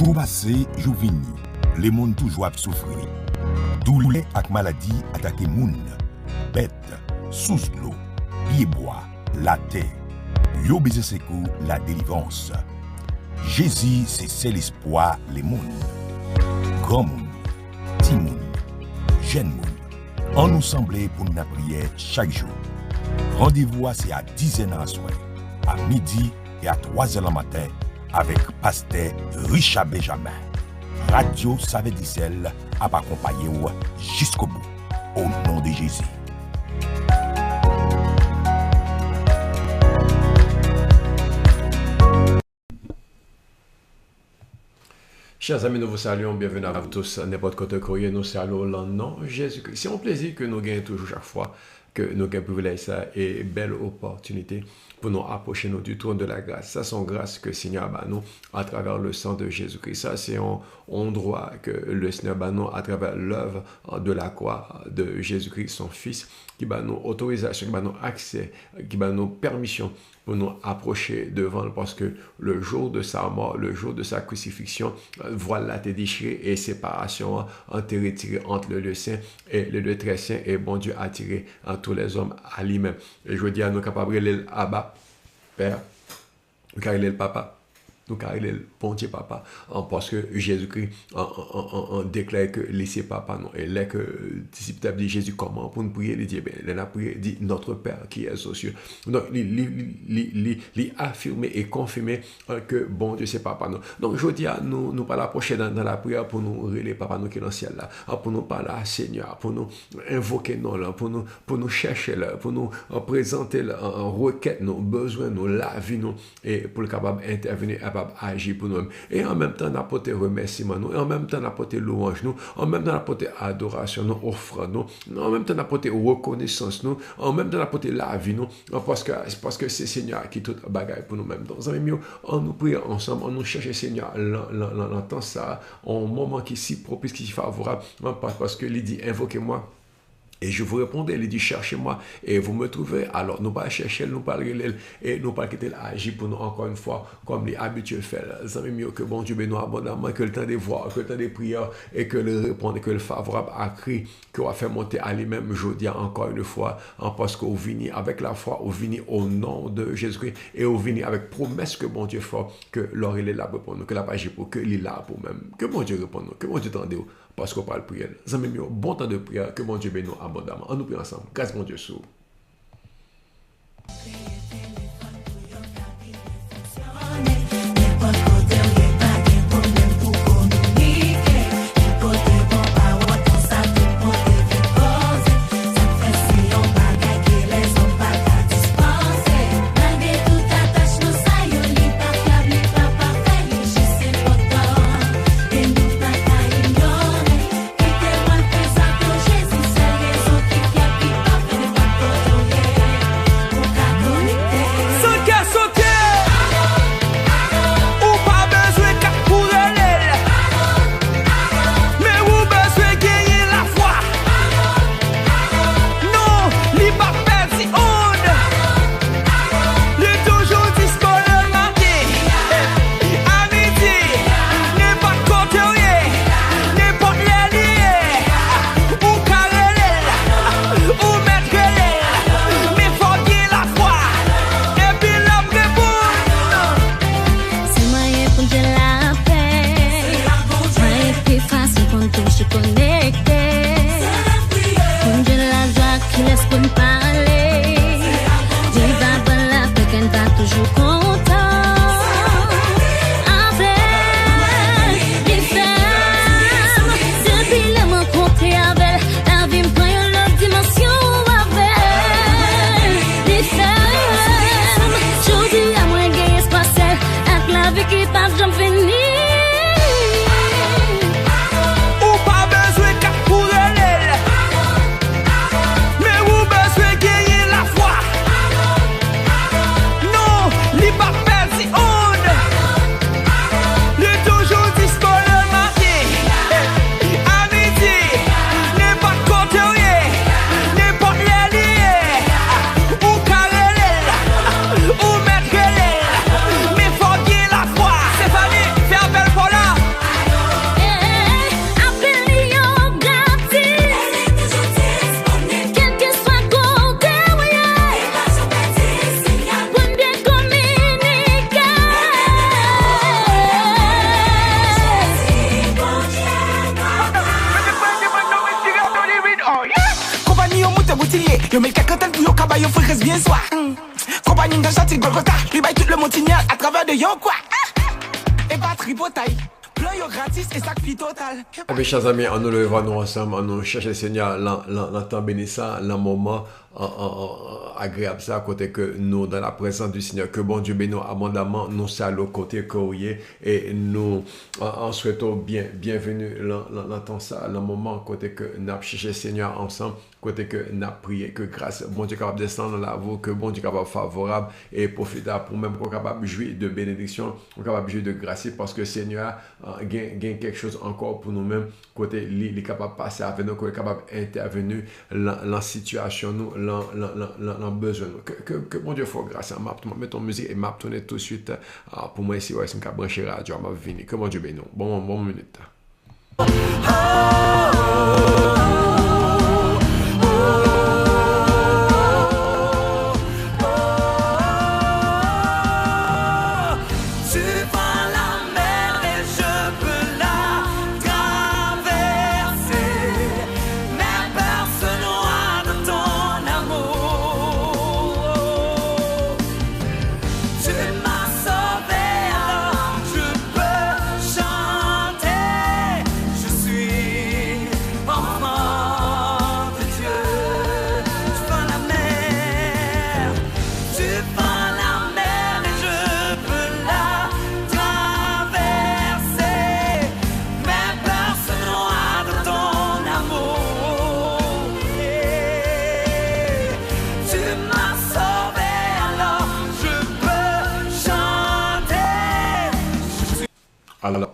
Jour passé, jour vini, les mondes toujours à souffrir. Douleur ak maladie attaqué moun, bête, sous l'eau, pied bois, la terre. Yo baiser secours la délivrance. Jésus, c'est l'espoir les mondes. Grand monde, petit monde, jeune monde. On nous semblait pour nous prier chaque jour. Rendez-vous c'est à 10h à soir, à midi et à 3h le matin avec pasteur Richard Benjamin. Radio Savedicel a accompagné jusqu'au bout. Au nom de Jésus. Chers amis, nous vous saluons, bienvenue à vous tous, n'importe côté courrier, nous saluons le nom de Jésus-Christ. C'est un plaisir que nous gagnons toujours chaque fois, que nous gagnons privilège ça et belle opportunité pour nous approcher nous du trône de la grâce. Ça, c'est une grâce que le Seigneur bat nous à travers le sang de Jésus-Christ. Ça, c'est un droit que le Seigneur bat nous à travers l'œuvre de la croix de Jésus-Christ, son Fils, qui bat nous autorisation, qui bat nous accès, qui bat nous permission pour nous approcher devant lui, parce que le jour de sa mort, le jour de sa crucifixion, voilà t'es déchiré et séparation en t'es retiré entre le lieu saint et le lieu très saint, et bon Dieu a tiré tous les hommes à lui-même. Et je veux dire, nous capables de l'aider Abba, Père, car il est le Papa. Nous, car il est le bon Dieu Papa, parce que Jésus-Christ en déclare que laissez Papa, non, et là que le disciple dit Jésus comment pour nous prier, il dit, il a prié, dit notre Père qui est aux cieux. Donc, il affirmer et confirmer que bon Dieu c'est Papa. Non. Donc, je dis à nous pas l'approcher dans la prière pour nous relayer Papa nous qui est dans le ciel là, pour nous parler à Seigneur, pour nous invoquer non là, pour nous chercher là, pour nous présenter là, en requête nos besoins, nos la vie nous, et pour le capable d'intervenir agir pour nous-mêmes. Et en même temps, apporter remerciement nous, et en même temps, apporter louange nous, en même temps, apporter adoration nous, offre nous, en même temps, apporter reconnaissance nous, en même temps, apporter la vie nous, parce que c'est Seigneur qui tout bagaille pour nous-mêmes. Donc, on nous prie ensemble, on nous cherche Seigneur, l'entend ça, en moment qui est si propice, qui est si favorable, parce que il dit, invoquez-moi. Et je vous répondrai, il dit, cherchez-moi et vous me trouverez. Alors, nous pas chercher, nous pas regarder et nous pas quitter l'agir pour nous encore une fois, comme les habitués font. Ça veut mieux que bon Dieu bénisse abondamment, que le temps de voir, que le temps de prières et que le répondre, que le favorable a cri, qu'on va faire monter à lui-même, je dis encore une fois, parce qu'on vient avec la foi, on vient au nom de Jésus-Christ et on vient avec promesse que bon Dieu fait, que l'or il est là pour nous, que la page pour, que il est là pour même, que bon Dieu réponde nous, que bon Dieu tende parce qu'on parle prière. Ça veut mieux, bon temps de prière, que bon Dieu bénisse abondamment. On nous prie ensemble. Grâce mon Dieu sous. Thank you. Yo mets quelqu'un tel pour yo cabaye, faut reste bien soir. Compagnie de gentil Golgotha, lui baille tout le Montignard à travers de yo quoi. Et batterie potaille. Plein yo gratis et sac prix total. Eh bien, chers amis, on nous le voit nous ensemble, on nous cherche le Seigneur, l'entend bénir ça, le moment agréable ça, à côté que nous, dans la présence du Seigneur, que bon Dieu bénisse abondamment, nous saluons côté courrier et nous en souhaitons bienvenue l'entend ça, le moment côté que nous avons cherché le Seigneur ensemble, côté que nous avons prié, que grâce, bon Dieu capable de descendre dans la voie, que bon Dieu capable favorable et profitable pour même qu'on capable de jouir de bénédiction, qu'on capable de jouir de grâce, parce que le Seigneur gagne quelque chose encore pour nous-mêmes, côté il est capable de passer avec nous, qu'on est capable d'intervenir dans la situation, nous, dans besoin. Que bon Dieu fasse grâce à m'a mettons musique et m'a tourner tout de suite pour moi ici, ouais, c'est une brancher radio, m'a venir. Que bon Dieu bénisse. Bon minute. Alors,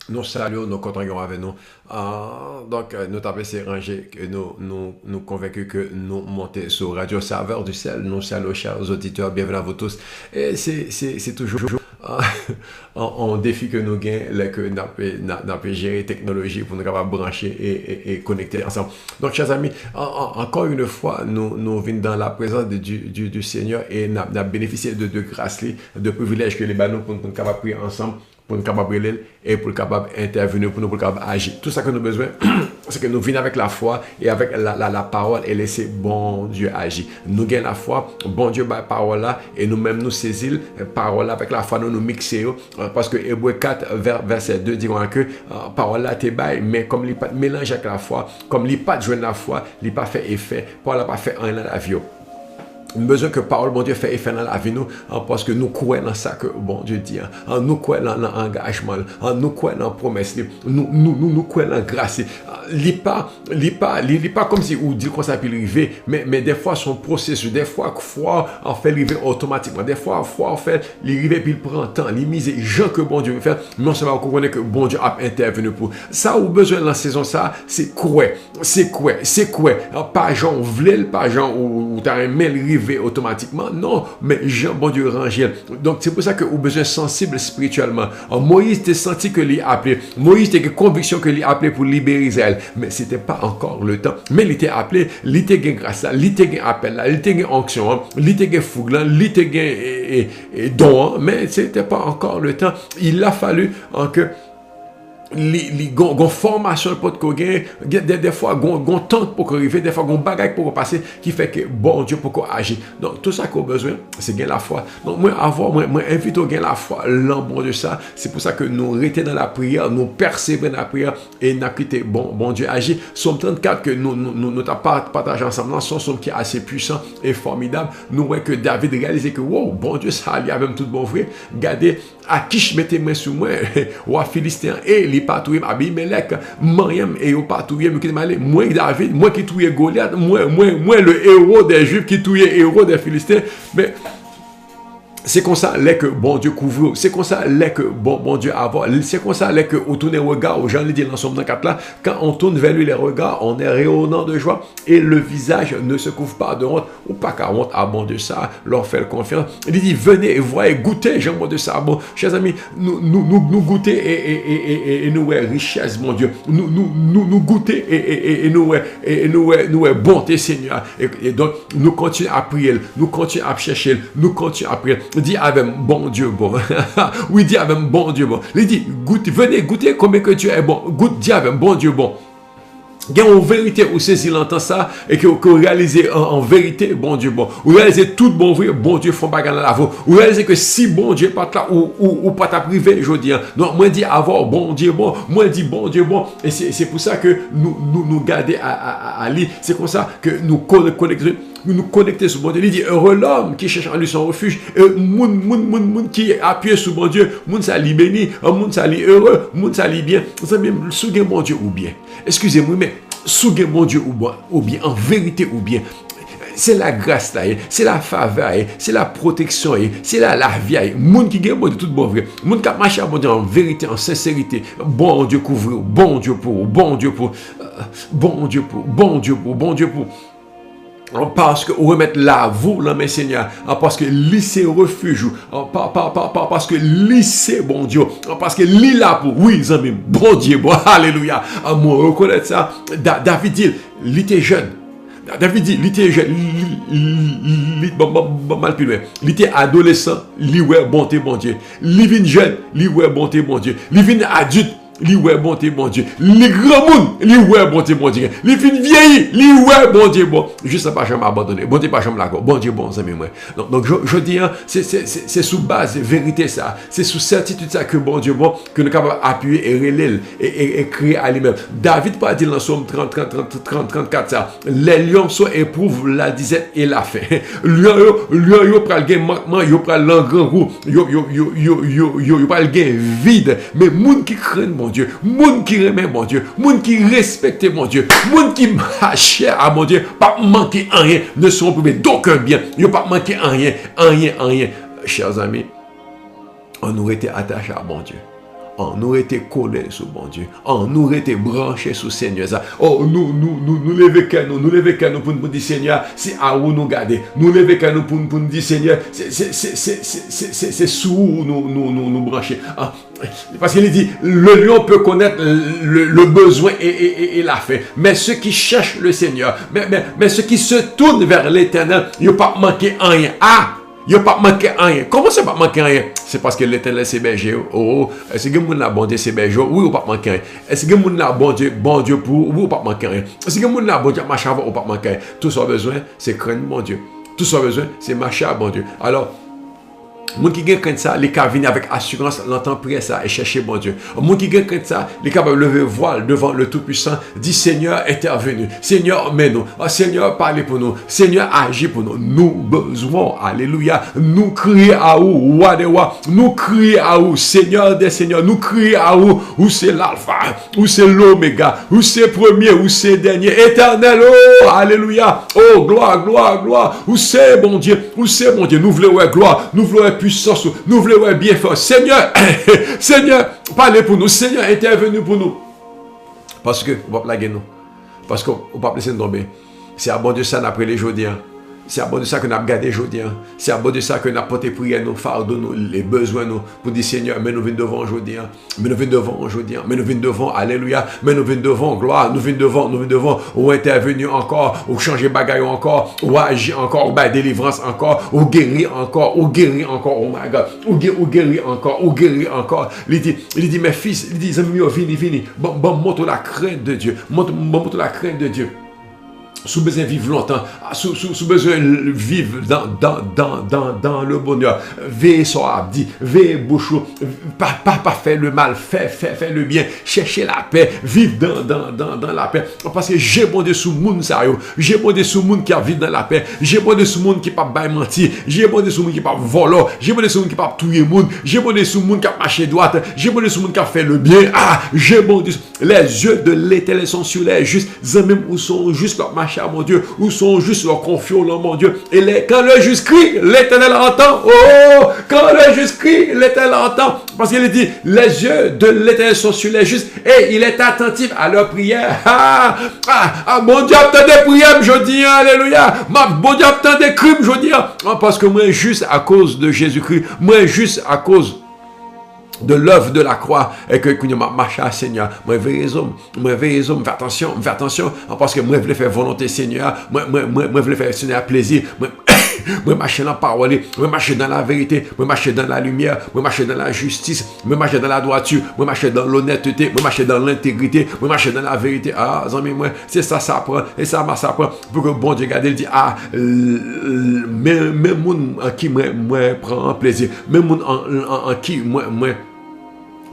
nous saluons nos compagnons avec nous. Donc, nous avons ces rangées que nous convaincus que nous montons sur Radio Saveur du Sel. Nous saluons, chers auditeurs, bienvenue à vous tous. Et c'est toujours un défi que nous gagnons, que nous avons géré la technologie pour nous capables brancher et connecter ensemble. Donc, chers amis, encore une fois, nous venons dans la présence du Seigneur et nous avons bénéficié de grâce, de privilèges que les ballons pour nous capables prier ensemble, pour nous capables de et pour nous capables d'intervenir, pour nous capables d'agir. Tout ça que nous avons besoin, c'est que nous venons avec la foi et avec la parole et laisser bon Dieu agir. Nous gagnons la foi, bon Dieu par parole là, et nous-mêmes nous saisissons parole là, avec la foi nous mixons, parce que Hébreux 4, verset 2 dit que parole là t'es bail, mais comme il n'est pas mélange avec la foi, comme il n'est pas joindre la foi, il n'est pas fait effet, parole n'a pas fait un dans la vie. Nous besoin que parole, bon Dieu, fait effet dans la vie, nous, parce que nous croyons dans ça que bon Dieu dit, nous croyons dans l'engagement, nous croyons dans la promesse, nous croyons dans la grâce. Il n'est pas comme si on dit qu'on s'appelle arriver, mais des fois, son processus, des fois, foi, on fait arriver automatiquement, des fois, foi, on fait l'arriver, puis il prend temps, il mise les gens que bon Dieu veut faire, mais on se va comprendre que bon Dieu a intervenu pour ça. Ou besoin dans la saison, ça, c'est quoi, pas Jean, voulait, pas Jean, ou t'as un mail arrivé automatiquement, non, mais Jean, bon Dieu, rangel. Donc, c'est pour ça que vous avez besoin sensible spirituellement. Moïse t'a senti que l'il appelé, Moïse t'a conviction que l'il appelé pour libérer Israël, mais c'était pas encore le temps. Mais il était appelé, il était gain grâce, il était gain appel, il était gain onction, il était gain fougue, il était gain don, mais c'était pas encore le temps. Il a fallu que les formation pour que des fois gon temps pour arriver, des fois gon bagage pour passer qui fait que bon Dieu pour agir. Donc tout ça qu'on a besoin c'est gagner la foi. Donc moi invite au gagner la foi l'embon de ça. C'est pour ça que nous restons dans la prière, nous persévérer dans la prière et n'a quitté bon Dieu agir. Somme 34 que nous t'as partagé ensemble, somme qui est assez puissant et formidable. Nous voyons que David réalisait que wow, bon Dieu ça il y a même tout bon vrai. Regardez Akish mettez main sur moi ou à Philistin et les patrouilles Abimelech, Mariam et au patrouille moi David, moi qui touye Goliath, moi le héros des Juifs qui touye héros des Philistins, mais c'est comme ça que bon Dieu couvre, c'est comme ça que bon Dieu avoir, c'est comme ça que on tourne les regards aux gens, dit dans Somme 4 là, quand on tourne vers lui les regards, on est rayonnant de joie et le visage ne se couvre pas de honte ou pas qu'à honte à bon de ça, leur faire confiance. Il dit venez et voyez, goûtez, j'aime bon de ça. Bon, chers amis, nous goûter et nous richesse mon Dieu, nous goûter et nous bonté Seigneur et donc nous continuons à prier, nous continuons à chercher, nous continuons à prier. Dit avec bon Dieu bon. Oui, dit avec bon Dieu bon. Il dit venez goûter combien que Dieu est bon. Goûte, dit avec bon Dieu bon. Il y a une vérité où saisir l'entend ça et que vous réalisez en vérité, bon Dieu, bon. Vous réalisez tout bon vrai, bon Dieu, font bagarre dans la voie. Vous réalisez que si bon Dieu pas là ou pas ta privé, je dis. Donc, moi, dis avoir bon Dieu, bon. Moi, dis bon Dieu, bon. Et c'est pour ça que nous garder à lire. C'est comme ça que nous connecter sur bon Dieu. Il dit, heureux l'homme qui cherche en lui son refuge. Moun qui est appuyé sur bon Dieu. Moun ça li béni. Moun ça li heureux. Moun ça li bien. Ça même sous bon Dieu ou bien. Excusez-moi, mais sous mon Dieu ou bien, en vérité ou bien, c'est la grâce là, c'est la faveur, c'est la protection, c'est la vie. Moun qui gagne bon Dieu tout bon vrai. Moun qui marche à bon Dieu en vérité, en sincérité. Bon Dieu couvre, bon Dieu pour, bon Dieu pour, bon Dieu pour, bon Dieu pour, bon Dieu pour. Parce que remettre là, vous, là, mes seigneurs, parce que lycée refuge, parce que lycée, bon Dieu, parce que l'île là pour, oui, amis, bon Dieu, bon, alléluia. Moi, reconnaître ça, David dit, il était jeune. David dit, il était jeune, mal plus loin. Il était adolescent, il ouais, bonté, bon Dieu. Il vient jeune, il ouais, bonté, bon Dieu. Il vient adulte, li ouais bonté bon Dieu. Les grands monde, li ouais bonté bon Dieu. Les filles vieilles, li ouais bon Dieu bon. Juste pas jamais abandonner. Bon Dieu pas jamais d'accord. Bon Dieu bon amis moi. Donc je dis hein, c'est sous base vérité ça. C'est sous certitude ça que bon Dieu bon que nous capable appuyer et relayer et créer à lui-même. David pas dit dans Somme 34 ça. Les lions sont éprouvent la disette et la faim. Lion yo pral gen manquement, yo pral l'engran roux. Yo pral gen vide. Mais moun qui craignent mon Dieu, moun qui remet mon Dieu, moun qui respecte mon Dieu, moun qui marche à mon Dieu, pas manquer en rien, ne seront privés d'aucun bien, ils pas manquer en rien. Chers amis, on aurait été attaché à mon Dieu. On nous été collés sur bon Dieu. On nous été branchés sur Seigneur. Oh, nous lever qu'à nous pour nous dire Seigneur, c'est à où nous garder. Nous lever qu'à nous pour nous dire Seigneur, c'est sous nous brancher. Parce qu'il dit, le lion peut connaître le besoin et la faim. Mais ceux qui cherchent le Seigneur, mais ceux qui se tournent vers l'Éternel, ils n'ont pas manqué en rien. Il n'y a pas manqué rien. Comment ça pas manqué rien? C'est parce que l'Éternel c'est berger. Oh, est-ce que moun la bon Dieu c'est berger? Oui ou pas manqué rien? Est-ce que moun la bon Dieu pour oui ou pas manqué rien? Est-ce que moun la bon Dieu marche avant ou pas manqué rien? Tout ce besoin c'est craindre mon Dieu. Tout ce besoin c'est marcher à bon Dieu. Alors moun qui gagne comme ça, les cas venir avec assurance, l'entend prier ça et chercher bon Dieu. Moun qui gagne comme ça, les cas lever voile devant le Tout-Puissant, dit Seigneur intervenu, Seigneur mets-nous, Seigneur parlez pour nous, Seigneur agis pour nous. Nous besoin, alléluia, nous crier à vous, roi des rois, nous crier à vous, Seigneur des seigneurs, nous crier à vous, où c'est l'alpha, où c'est l'oméga, où c'est premier, où c'est dernier, éternel, oh, alléluia, oh, gloire, où c'est bon Dieu, nous voulons gloire, nous voulons puissance, nous voulons bien faire. Seigneur, parlez pour nous. Seigneur, intervenez pour nous. Parce que, on va plaguer nous. Parce qu'on ne va pas laisser nous tomber. C'est à bon de ça, après les jours. C'est à bon de ça que nous avons gardé aujourd'hui. C'est à bon de ça que nous avons porté prière, nos fardeaux, les besoins, nous, pour dire Seigneur, mais nous venons devant aujourd'hui. Mais nous venons devant, alléluia. Mais nous venons devant, gloire. Nous venons devant, ou intervenir encore, ou changer bagaille encore, ou agir encore, ou bah, délivrance encore, ou guérir encore, oh my God, ou guérir encore. Il dit, mes fils, il dit, vini. Bon, montre la crainte de Dieu. Montre la crainte de Dieu. Sous besoin de vivre longtemps, sous besoin de vivre dans le bonheur. Veillez sur Abdi, veillez bouchou, pas faire le mal, faire le bien, chercher la paix, vivre dans la paix. Parce que j'ai bon Dieu sous moun sérieux, j'ai bon Dieu sous moun qui a vivre dans la paix, j'ai bon Dieu sous moun qui pas bail mentir, j'ai bon Dieu sous moun qui pas voler, j'ai bon Dieu sous moun qui pas tuer moun, j'ai bon Dieu sous moun qui a marché droite, j'ai bon Dieu sous moun qui a fait le bien. J'ai bon Dieu, les yeux de l'Éternel sont sur les justes, même où sont justes leur marché à mon Dieu, où sont juste leurs confiants, mon Dieu. Et quand le juste crie, l'Éternel entend. Oh, quand le juste crie, l'Éternel entend. Parce qu'il dit, les yeux de l'Éternel sont sur les justes et il est attentif à leurs prières. Mon Dieu, obtient des prières, je dis, alléluia. Mon Dieu, obtient des crimes, je dis. Parce que moi, juste à cause de Jésus-Christ, moi, juste à cause de l'œuvre de la croix et que je marche à Seigneur. Moi, veillez homme, fais attention, parce que moi, je voulais faire volonté Seigneur, moi, je voulais faire Seigneur plaisir, moi marcher dans la parole, moi marcher dans la vérité, moi marcher dans la lumière, moi marcher dans la justice, moi marcher dans la droiture, moi marcher dans l'honnêteté, moi marcher dans l'intégrité, moi marcher dans la vérité. Ah, amis, moi, c'est ça prend, et ça prend, pour que bon Dieu regarde, il dit, ah, même monde en qui moi prend plaisir, même monde en qui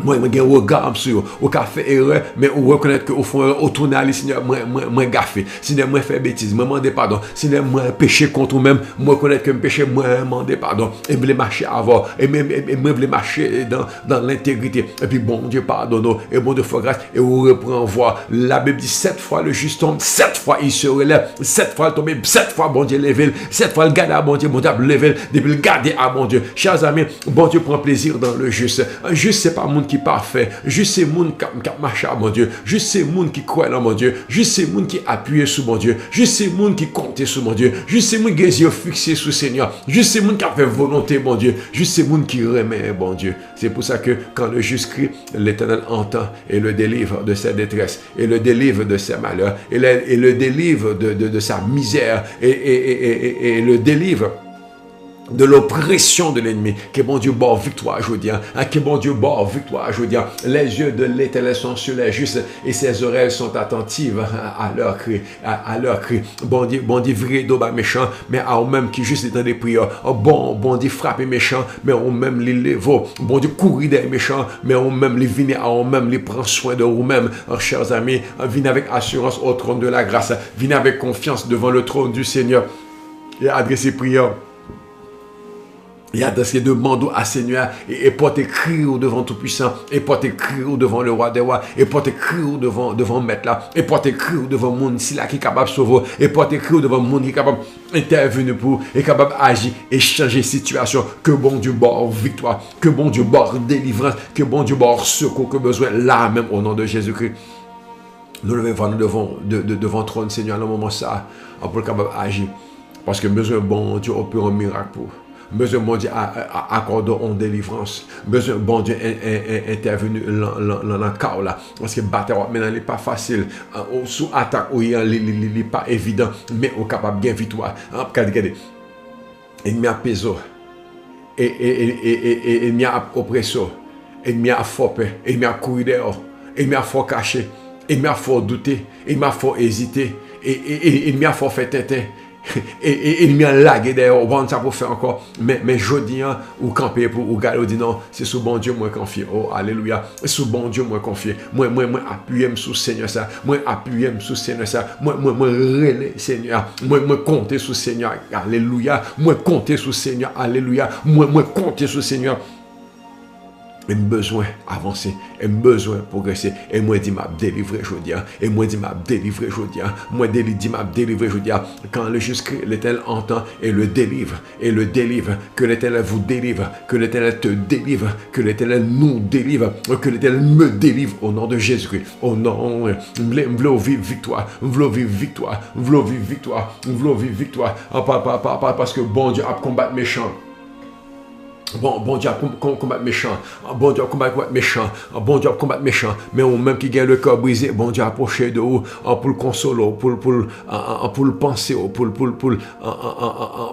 moi j'ai un regard sur au café erreur, mais on reconnaît que au fond au tourner Seigneur moi gaffé, Seigneur moi fait bêtise, moi demander pardon, Seigneur moi péché contre moi-même, moi reconnaître que me péché, moi demander pardon et me marcher avant et même moi voulais marcher dans l'intégrité et puis bon Dieu pardonne et bon Dieu fait grâce et on reprend voir. La Bible dit 7 fois le juste tombe, 7 fois il se relève, 7 fois il tombe, 7 fois bon Dieu levé, 7 fois le garde à bon Dieu levé, depuis le garder à bon Dieu. Chers amis, bon Dieu prend plaisir dans le juste. Un juste c'est pas monde qui parfait, juste c'est monde qui marche à mon Dieu, juste c'est monde qui croit dans mon Dieu, juste c'est monde qui appuie sur mon Dieu, juste c'est monde qui compte sur mon Dieu, juste c'est monde qui est fixé sur le Seigneur, juste c'est monde qui a fait volonté mon Dieu, juste c'est monde qui remet bon Dieu. C'est pour ça que quand le juste crie, l'Éternel entend et le délivre de sa détresse, et le délivre de ses malheurs, et le délivre de sa misère, et le délivre de l'oppression de l'ennemi. Que bon Dieu bord victoire aujourd'hui. Que bon Dieu bord victoire aujourd'hui. Les yeux de l'Éternel sont sur les justes et ses oreilles sont attentives à leur cri. À leur cri. Bon Dieu vrai d'oba méchant, mais à eux-mêmes qui juste dans des prières. Bon Dieu frapper méchant, mais eux-mêmes les lèvent. Bon Dieu courir des méchants, mais eux-mêmes les venez à eux-mêmes, les prend soin de vous-mêmes. Chers amis, venez avec assurance au trône de la grâce. Venez avec confiance devant le trône du Seigneur et adressez prière. Il y a dans ces demandes à Seigneur et porter cri devant Tout-Puissant, et porter cri devant le Roi des Rois, et porter cri devant Maître là, et porter cri devant monde ici là qui est capable de sauver, et porter cri devant monde qui est capable d'intervenir pour, et capable d'agir et changer situation. Que bon Dieu bord victoire, que bon Dieu bord délivrance, que bon Dieu bord secours, que besoin là même au nom de Jésus-Christ. Nous levons devant trône Seigneur dans le moment ça, pour être capable d'agir, parce que besoin bon Dieu opère un miracle pour. Besoin bon Dieu accorde en délivrance. Besoin bon Dieu intervenu dans le cas là. Parce que bataille maintenant n'est pas facile. Sous attaque il n'est pas évident, mais on est capable de gagner victoire. Regardez. Ennemi a péso. Et ennemi a oppresseur. Ennemi a fort peur. Ennemi a courir dehors. Ennemi a fort caché. Ennemi a fort douter. Ennemi a fort hésiter. Et ennemi a fort fait tintin. Et il m'a lagué d'ailleurs, on ça pour faire encore, mais je dis, ou camper pour ou garder, dit non, c'est sous bon Dieu moi confié. Oh alléluia, sous bon Dieu moi confié. Moi appuyer sous Seigneur ça, moi appuyer sous Seigneur ça, moi relais Seigneur, moi compter sous Seigneur. Alléluia, moi compter sous Seigneur. Alléluia, moi compter sous Seigneur. Et besoin avancer, et besoin progresser. Et moi dit m'a délivré aujourd'hui. Et moi dit m'a délivré aujourd'hui. Moi dit m'a délivré aujourd'hui. Quand le juste crie, l'Éternel entend et le délivre. Et le délivre. Que l'Éternel vous délivre. Que l'Éternel te délivre. Que l'Éternel nous délivre. Que l'Éternel me délivre au nom de Jésus-Christ. Au nom, v'l'o vivre victoire. V'l'o vivre victoire. V'l'o vivre victoire. V'l'o vivre victoire. Parce que bon Dieu a combattu méchant. Bon Dieu combat méchant, bon Dieu combat méchant, bon Dieu combat méchant, mais on même qui gagne le cœur brisé, bon Dieu approché de vous pour le consoler, pour le penser, pour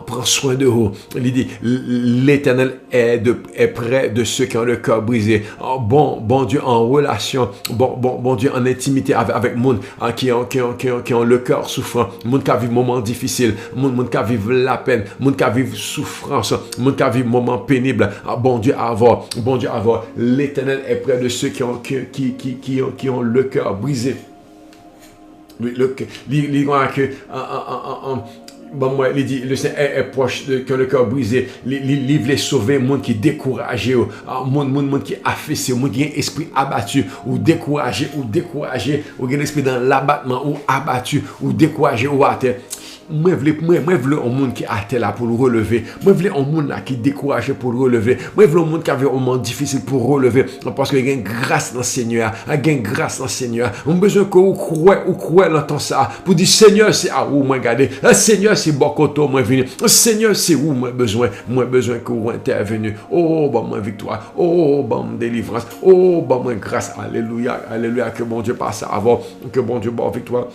prendre soin de vous. Il dit l'Éternel est près de ceux qui ont le cœur brisé. Bon Dieu en relation, bon Dieu en intimité avec monde qui ont le cœur souffrant, monde qui vivent moments difficiles, monde qui vivent la peine, monde qui vivent souffrance, monde qui vivent moments pénibles. Bon Dieu avoir, l'Éternel est près de ceux qui ont le cœur brisé. Moi, il dit, le Seigneur est proche que le cœur brisé. Il veut sauver monde qui est découragé, monde qui est affaissé, monde qui a un esprit abattu, ou découragé, ou un esprit dans l'abattement, ou abattu, ou découragé, ou à terre. Moi, je veux un monde qui a été là pour le relever. Moi, je veux un monde là qui est découragé pour le relever. Moi, je veux un monde qui avait un moment difficile pour relever. Parce qu'il y a une grâce dans le Seigneur. Il y a une grâce dans le Seigneur. On a besoin que vous croyez dans ça. Pour dire, Seigneur, c'est à où moi regarder. Seigneur, c'est Bokoto, moi venir. Seigneur, c'est où moi besoin. Moi besoin que vous interveniez. Oh, bon, moi victoire. Oh, bon, délivrance. Oh, bon, moi grâce. Alléluia. Alléluia. Que mon Dieu passe avant. Que mon Dieu bon victoire.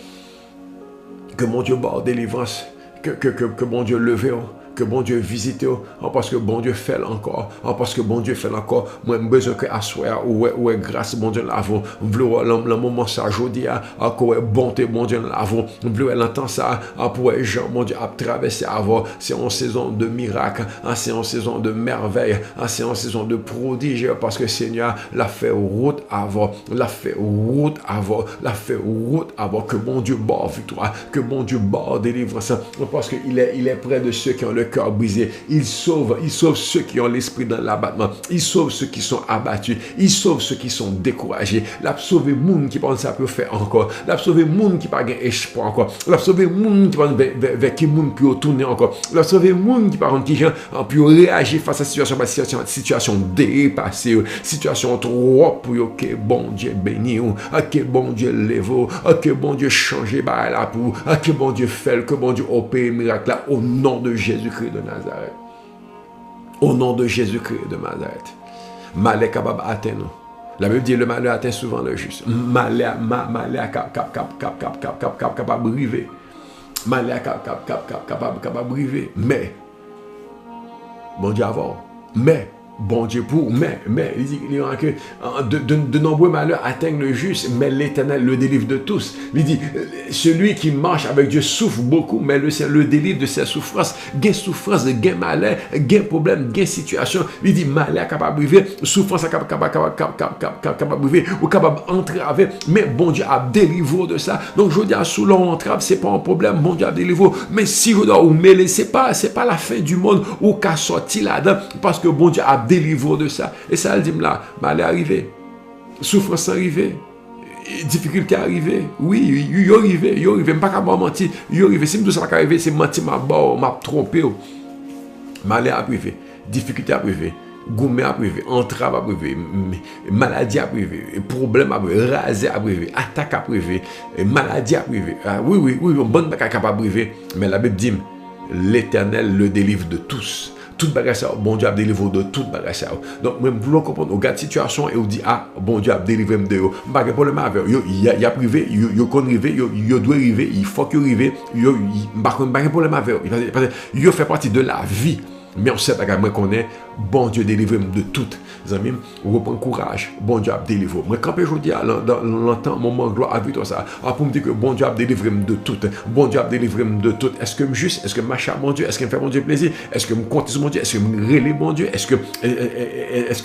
Que mon Dieu bord délivrance, que mon Dieu leve, que bon Dieu visite, parce que bon Dieu fait encore, parce que bon Dieu fait encore, moi j'ai besoin que assoir ou grâce bon Dieu l'avons, le moment ça aujourd'hui que bonté bon Dieu l'avons, vouloir l'entendre ça pour Jean mon Dieu a traversé avant, c'est en saison de miracles, c'est en saison de merveilles, c'est en saison de prodiges, parce que Seigneur l'a fait route avant, l'a fait route avant, l'a fait route avant, que bon Dieu barre victoire, que bon Dieu barre délivrance, parce qu'il est près de ceux qui ont le cœur brisé. Il sauve ceux qui ont l'esprit dans l'abattement. Il sauve ceux qui sont abattus. Il sauve ceux qui sont découragés. L'a sauvé moun qui pense ça peut faire encore. L'a sauvé moun qui pas gain espoir encore. L'a sauvé moun qui pense vers qui moun peut tourner encore. L'a sauvé moun qui par qui peut réagir face à situation dépassée, situation trop pour que bon Dieu bénisse, que bon Dieu lève, que bon Dieu change là pour, que bon Dieu fait, que bon Dieu opère miracle là au nom de Jésus-Christ de Nazareth. Au nom de Jésus-Christ de Nazareth. Malheur capable atteindre. La Bible dit le malheur atteint souvent le juste. Malheur capable briver. Malheur capable briver. Mais bon Dieu avant. Mais bon Dieu pour, mais, il dit que de nombreux malheurs atteignent le juste, mais l'Éternel le délivre de tous. Il dit, celui qui marche avec Dieu souffre beaucoup, mais le délivre de ses souffrances. Gain souffrance, gain malheur, gain problème, gain situation. Il dit, malheur capable de briver, souffrance capable de briver, ou capable d'entraver, mais bon Dieu a délivré de ça. Donc je dis à sous l'entrave, c'est pas un problème, bon Dieu a délivré. Mais si je dois vous mêler, c'est pas la fin du monde ou qu'à sortir là-dedans, parce que bon Dieu a délivré de ça. Et ça, elle dit là, malheur arrivé, souffrance arrivée, difficulté arrivée. Oui, il arrivé, pas qu'à mentir, il arrivé. Si tout ça pas arrivé, c'est mentir, m'a trompé. Malheur arrivé, difficulté arrivé, gourmet arrivé, entrave arrivé, maladie arrivé, problème arrivé, rasé arrivé, attaque arrivé, maladie arrivé. Oui, bonne bagarre capable arrivé, mais la Bible dit l'Éternel le délivre de tous. Toute bagarre ça, bon Dieu a délivré de toute bagarre ça. Donc même vous comprendre, on regarde situation et on dit bon Dieu a délivré de eux. Pas de problème avec eux. Il y a privé, il qu'on arriver, il doit arriver, il faut qu'il arrive, il pas de problème avec eux. Parce que il fait partie de la vie. Mais on sait pas moi connaît bon Dieu délivre de toutes. Les amis, reprend courage. Bon Dieu a délivré. Moi quand je dis dans longtemps moment gloire avec toi ça. Pour me dire que bon Dieu a délivré de toutes. Bon Dieu a délivré de toutes. Est-ce que me juste, est-ce que m'achat mon Dieu, est-ce que me fait mon Dieu plaisir, est-ce que me compte sur mon Dieu, est-ce que me relève mon Dieu, est-ce que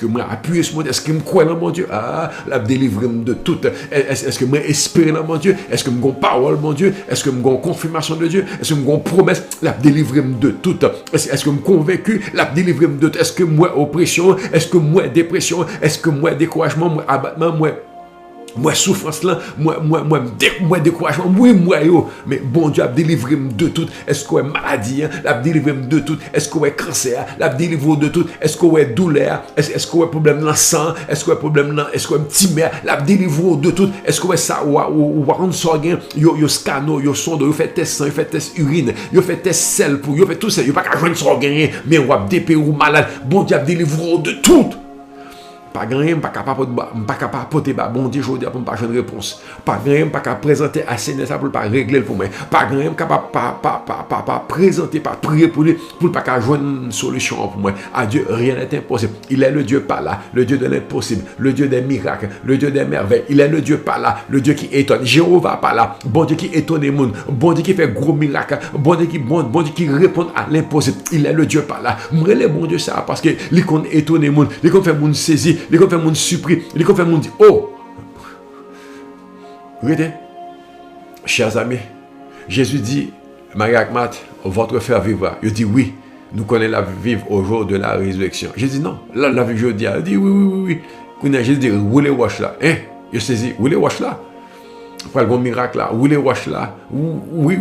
me appuyer sur mon Dieu, est-ce que me croire dans mon Dieu, la délivrer de toutes. Est-ce que me espérer dans mon Dieu, est-ce que me gon parole mon Dieu, est-ce que me gon confirmation de Dieu, est-ce que me gon promesse, la délivrer de toutes. Est-ce que me convaincu, la délivrer de toutes. Est-ce que moi oppression, est-ce que moi dépression, est-ce que moi découragement, moi abattement, moi souffrance là, moi découragement, moi yo, mais bon Dieu a délivré de tout. Est-ce qu'on est maladie, l'a délivré de tout. Est-ce qu'on est cancer, l'a délivré de tout. Est-ce qu'on est douleur, est-ce qu'on est problème dans sang, est-ce qu'on est problème dans, est-ce qu'on est petit mère, l'a délivré de tout. Est-ce qu'on est ça ou on sorgen, yo scano, yo sonde, yo fait test sang, yo fait test urine, yo fait test sel pour yo fait tout ça, yo pas qu'à joindre sorgen, mais on va DP ou malade. Bon Dieu a délivré de tout. Pas grand pas capable porter bon Dieu aujourd'hui pour pas joindre réponse. Pas grand pas capable présenter à ça pour pas régler pour moi. Pas grand capable pas présenter pas prier pour lui pour pas joindre une solution pour moi. À Dieu rien n'est impossible. Il est le Dieu pas là, le Dieu de l'impossible, le Dieu des miracles, le Dieu des merveilles. Il est le Dieu pas là, le Dieu qui étonne. Jéhovah pas là, bon Dieu qui étonne les monde, bon Dieu qui fait gros miracles, bon Dieu qui répond à l'impossible. Il est le Dieu pas là. Moi les bon Dieu ça parce que il qu'on étonne les monde, il qu'on fait monde saisir. Les gens font monde surpris, les gens font monde dit oh. Regardez, chers amis, Jésus dit Marie et Marthe, votre frère vivra. Il dit oui, nous connaissons la vivre au jour de la résurrection. Je dis non, là la vie je dis, il dit oui. Jésus dit roulez wash là, hein? Je saisis roulez wash là. Après le bon miracle là, roulez wash là. Oui,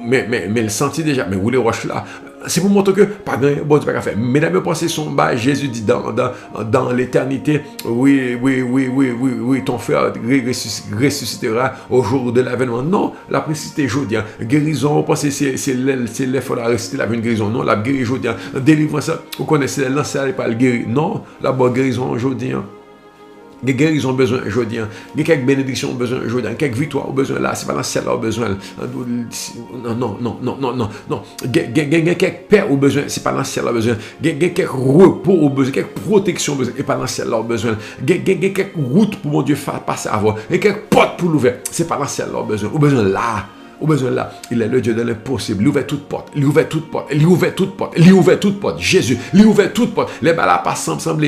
mais il sentit déjà, mais roulez wash là. C'est pour montrer que pas grand bon Dieu pas faire. Mesdames et pensées sont bas. Jésus dit dans l'éternité, oui, ton frère ressuscitera au jour de l'avènement. Non, la précité aujourd'hui. Guérison, vous pensez c'est les faut la ressusciter la guérison. Non, la guérison aujourd'hui. Délivrance, vous connaissez l'ancien pas le guérir. Non, la bonne guérison aujourd'hui. Des guérisons besoin aujourd'hui, des quelques bénédictions besoin aujourd'hui, quelques victoires besoin là, c'est pas dans celle là besoin. Non. Quelques paix au besoin, c'est pas dans celle là besoin. Quelques repos au besoin, quelques protection besoin, et pas dans celle là besoin. Quelques routes pour mon Dieu faire passer avant, et quelques portes pour l'ouvrir, c'est pas dans celle là besoin. Au besoin là. Au besoin là, il est le Dieu de l'impossible. Il ouvre toute porte. Il ouvre toute porte. Il ouvre toute porte. Il ouvre toute porte. Jésus, il ouvre toute porte. Les balles pas semblent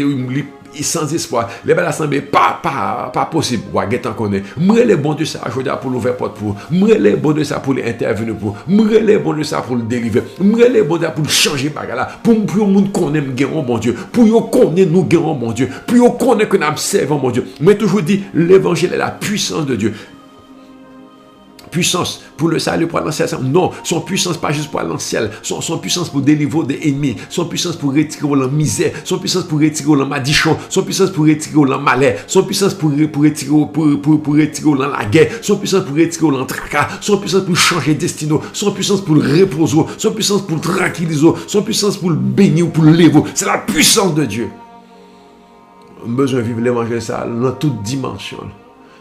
sans espoir. Les balles semblent pas possible. Ouais, qu'est-ce qu'on est. Moi les bons de ça, je veux dire pour l'ouvrir porte pour. Moi les bons de ça pour l'intervenir pour. Moi les bons de ça pour le délivrer. Moi les bons de ça pour changer bagarre là. Pour le monde qu'on aime gagner bon Dieu. Pour yo connaître nous gagner bon Dieu. Pour yo connaître que nous servons bon Dieu. Mais toujours dit l'évangile est la puissance de Dieu. Puissance pour le salut, pour aller dans le ciel. Non, son puissance pas juste pour aller dans le ciel. Son puissance pour délivrer des ennemis. Son puissance pour retirer la misère. Son puissance pour retirer la madichon. Son puissance pour retirer la malheur. Son puissance pour retirer la guerre. Son puissance pour retirer la tracas. Son puissance pour changer destin. Son puissance pour le reposer. Son puissance pour le tranquilliser. Son puissance pour le bénir, pour le lever. C'est la puissance de Dieu. Besoin de vivre l'évangile ça dans toute dimension.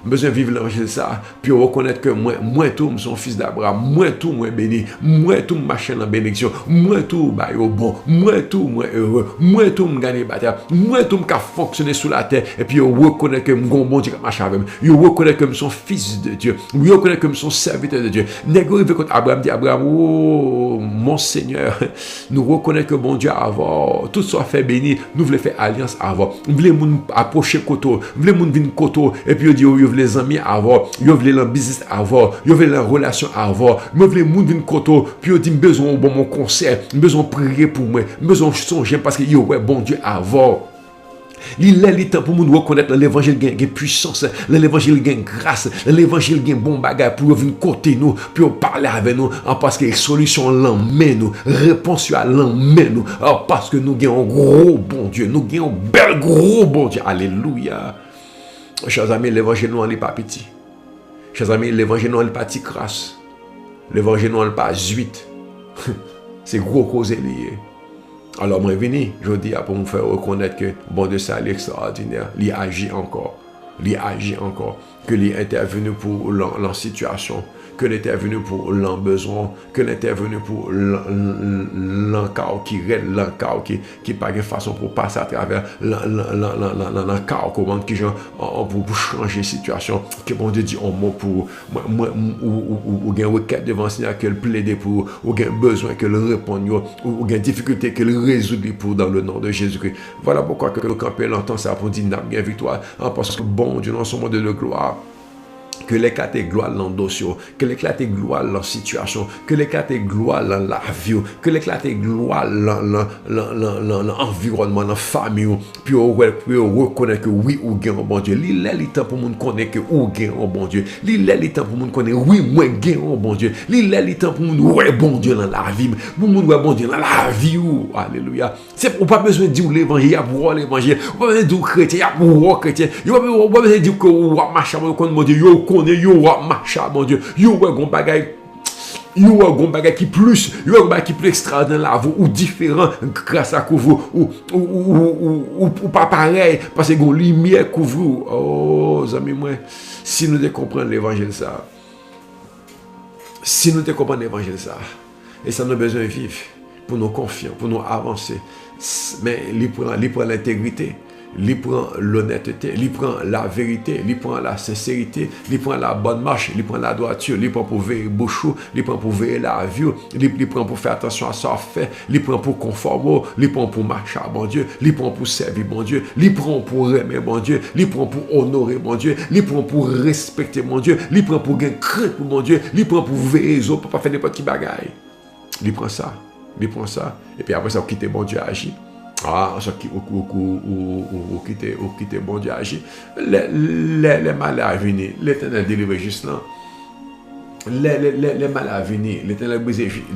Besoin de vivre l'évangile ça, puis reconnaître que moi tout, je suis fils d'Abraham, moi tout, moi béni, moi tout, je marche en bénédiction, moi tout, bah, bon, moi tout, moi heureux, moi tout, je gagne bataille, moi tout, je fonctionner sur la terre, et puis reconnaître que je suis bon Dieu qui marche avec moi, reconnaître que je suis fils de Dieu, reconnaître que je suis serviteur de Dieu. N'est-ce pas quand Abraham dit, Abraham, oh, mon Seigneur, nous reconnaissons que bon Dieu avant, tout soit fait béni, nous voulons faire alliance avant, nous voulons approcher Koto, nous voulons venir Koto, et puis il dit, les amis avant, yo vle le business avant, yo vle la relation avant, yo vle moun vin koto, puis yo dit besoin bon mon concert, besoin prier pour moi, besoin songer parce que yo ouais bon Dieu avant. Il est temps pour nous reconnaître l'évangile gagne puissance, l'évangile gagne grâce, l'évangile gagne bon bagage pour venir côté nous, puis parler avec nous, parce que solution l'emmène nous, réponse à l'emmène nous, parce que nous gagnons un gros bon Dieu, nous gagnons un bel gros bon Dieu. Alléluia. Chers amis, l'évangile n'est pas petit. Chers amis, l'évangile n'est pas petit crasse. L'évangile n'est pas 8. C'est gros cause lié. Alors, moi, je dis pour me faire reconnaître que bon Dieu, c'est l'extraordinaire. Il agit encore. Il agit encore. Que il est intervenu pour la situation. Que l'intervenu pour l'en besoin, que l'intervenu pour l'encar qui règle, l'encar qui pas de façon pour passer à travers l'encar, comment qui genre pour changer la situation, que bon Dieu dit un mot pour ou gain requête devant le Seigneur qu'elle plaide pour, ou gain besoin qu'elle réponde, ou gain difficulté qu'elle résout pour dans le nom de Jésus-Christ. Voilà pourquoi que le campé l'entend ça pour dire n'a bien victoire, parce que bon Dieu dans son monde de gloire. Que l'éclate gloire dans le dossier, que l'éclate gloire dans la situation, que l'éclate gloire dans la vie, que l'éclate gloire dans l'environnement, dans la famille, puis on reconnaît que oui, ou gagne un bon Dieu. Il est temps pour nous connaître que ou gagne un bon Dieu. Il est temps pour nous connaître oui, moi gagne un bon Dieu. Il est temps pour nous ouais bon Dieu dans la vie, pour nous ouais bon Dieu dans la vie. Alléluia. C'est pas besoin de dire l'évangile, il y a pour l'évangile. Pas besoin de dire chrétien, il y a pour chrétien. Il y a pas besoin de dire que ou marche avec mon Dieu. Yo marche mon Dieu, yo gon bagay qui plus, yo gon bagay qui plus extraordinaire ou différent grâce à couvre ou pas pareil parce que gon lumière couvre. Oh amis moi, si nous te comprenons l'évangile ça. Si nous te comprenons l'évangile ça, et ça nous a besoin de vivre pour nous confier, pour nous avancer. Mais il prend l'intégrité. Il prend l'honnêteté, il prend la vérité, il prend la sincérité, il prend la bonne marche, il prend la droiture, il prend pour veiller bouchou, il prend pour veiller la vie, il prend pour faire attention à ça fait, il prend pour conformer, il prend pour marcher à bon Dieu, il prend pour servir bon Dieu, il prend pour aimer bon Dieu, il prend pour honorer bon Dieu, il prend pour respecter mon Dieu, il prend pour gagner crainte pour mon Dieu, il prend pour veiller les autres, pour pas faire n'importe qui bagaille. Il prend ça, et puis après ça, il quitte bon Dieu à agir. Ah, ça qui ou quitter bon Dieu agir. Les malades à venir, l'Éternel délivre juste là. Les malades à venir, l'Éternel